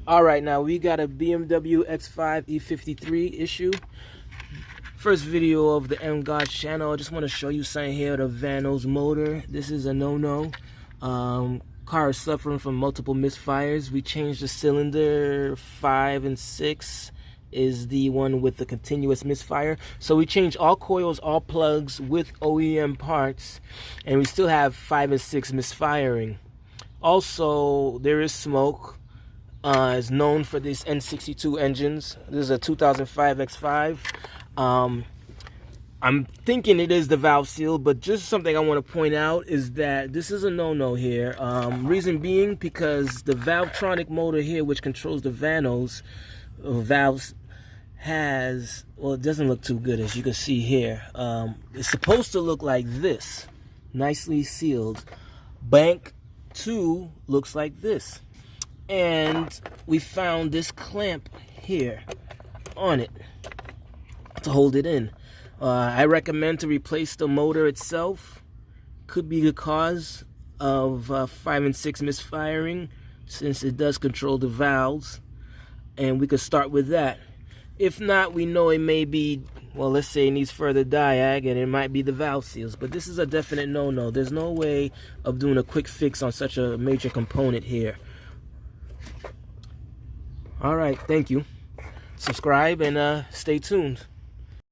Alright, now we got a BMW X5 E53 issue. First video of the MGod channel. I just want to show you something here, the vanos motor. This is a no-no. Car is suffering from multiple misfires. We changed the cylinder. 5 and 6 is the one with the continuous misfire. So we changed all coils, all plugs with OEM parts, and we still have 5 and 6 misfiring. Also, there is smoke. Is known for these N62 engines. This is a 2005 X5. I'm thinking it is the valve seal, but just something I want to point out is that this is a no-no here. Reason being because the Valvetronic motor here, which controls the vanos, valves, has, well, it doesn't look too good as you can see here. It's supposed to look like this, nicely sealed. Bank 2 looks like this. And we found this clamp here on it to hold it in. I recommend to replace the motor itself. Could be the cause of 5 and 6 misfiring, since it does control the valves, and we could start with that. If not, we know it may be, well, let's say it needs further diag, and it might be the valve seals. But this is a definite no-no. There's no way of doing a quick fix on such a major component here. All right, thank you. Subscribe and stay tuned.